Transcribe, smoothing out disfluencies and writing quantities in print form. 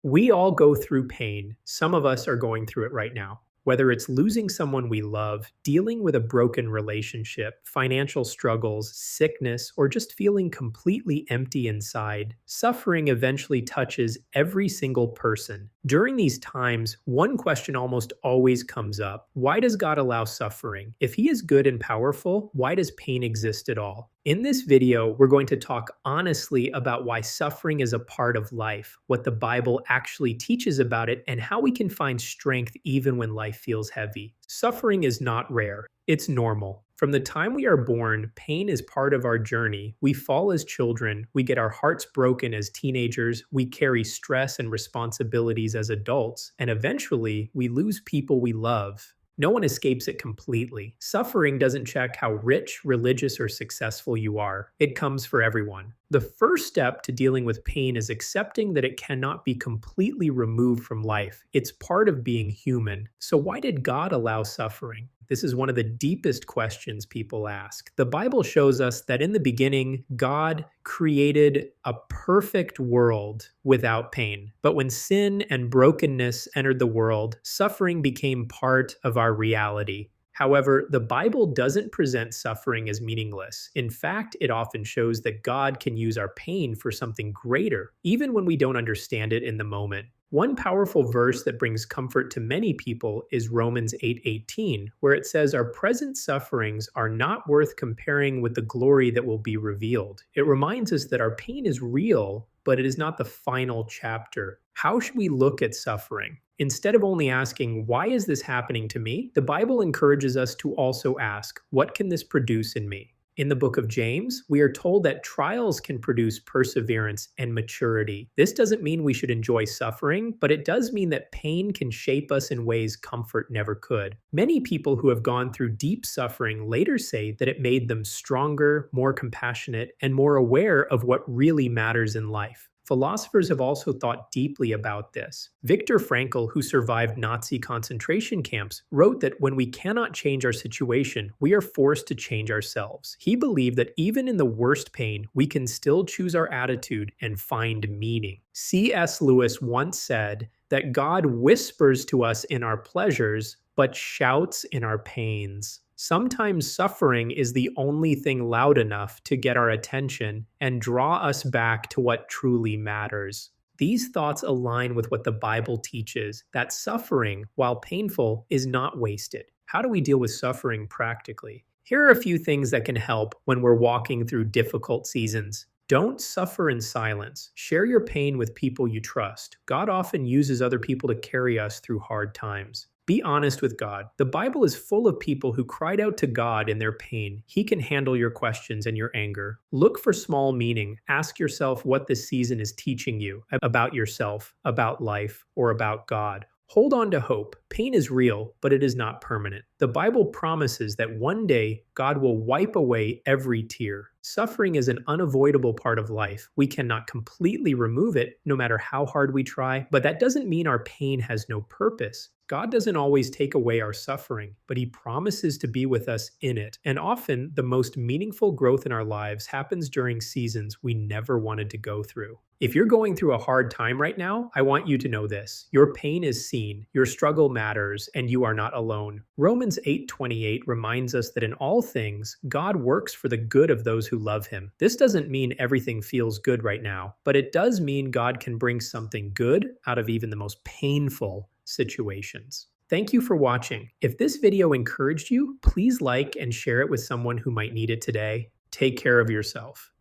We all go through pain. Some of us are going through it right now. Whether it's losing someone we love, dealing with a broken relationship, financial struggles, sickness, or just feeling completely empty inside, suffering eventually touches every single person. During these times, one question almost always comes up. Why does God allow suffering? If He is good and powerful, why does pain exist at all? In this video, we're going to talk honestly about why suffering is a part of life, what the Bible actually teaches about it, and how we can find strength even when life feels heavy. Suffering is not rare, it's normal. From the time we are born, pain is part of our journey. We fall as children, we get our hearts broken as teenagers, we carry stress and responsibilities as adults, and eventually we lose people we love. No one escapes it completely. Suffering doesn't check how rich, religious, or successful you are. It comes for everyone. The first step to dealing with pain is accepting that it cannot be completely removed from life. It's part of being human. So why did God allow suffering? This is one of the deepest questions people ask. The Bible shows us that in the beginning, God created a perfect world without pain. But when sin and brokenness entered the world, suffering became part of our reality. However, the Bible doesn't present suffering as meaningless. In fact, it often shows that God can use our pain for something greater, even when we don't understand it in the moment. One powerful verse that brings comfort to many people is Romans 8:18, where it says our present sufferings are not worth comparing with the glory that will be revealed. It reminds us that our pain is real, but it is not the final chapter. How should we look at suffering? Instead of only asking, why is this happening to me? The Bible encourages us to also ask, what can this produce in me? In the book of James, we are told that trials can produce perseverance and maturity. This doesn't mean we should enjoy suffering, but it does mean that pain can shape us in ways comfort never could. Many people who have gone through deep suffering later say that it made them stronger, more compassionate, and more aware of what really matters in life. Philosophers have also thought deeply about this. Viktor Frankl, who survived Nazi concentration camps, wrote that when we cannot change our situation, we are forced to change ourselves. He believed that even in the worst pain, we can still choose our attitude and find meaning. C.S. Lewis once said that God whispers to us in our pleasures, but shouts in our pains. Sometimes suffering is the only thing loud enough to get our attention and draw us back to what truly matters. These thoughts align with what the Bible teaches, that suffering, while painful, is not wasted. How do we deal with suffering practically? Here are a few things that can help when we're walking through difficult seasons. Don't suffer in silence. Share your pain with people you trust. God often uses other people to carry us through hard times. Be honest with God. The Bible is full of people who cried out to God in their pain. He can handle your questions and your anger. Look for small meaning. Ask yourself what this season is teaching you about yourself, about life, or about God. Hold on to hope. Pain is real, but it is not permanent. The Bible promises that one day God will wipe away every tear. Suffering is an unavoidable part of life. We cannot completely remove it, no matter how hard we try, but that doesn't mean our pain has no purpose. God doesn't always take away our suffering, but He promises to be with us in it. And often, the most meaningful growth in our lives happens during seasons we never wanted to go through. If you're going through a hard time right now, I want you to know this. Your pain is seen, your struggle matters, and you are not alone. Romans 8:28 reminds us that in all things, God works for the good of those who love Him. This doesn't mean everything feels good right now, but it does mean God can bring something good out of even the most painful situations. Thank you for watching. If this video encouraged you, please like and share it with someone who might need it today. Take care of yourself.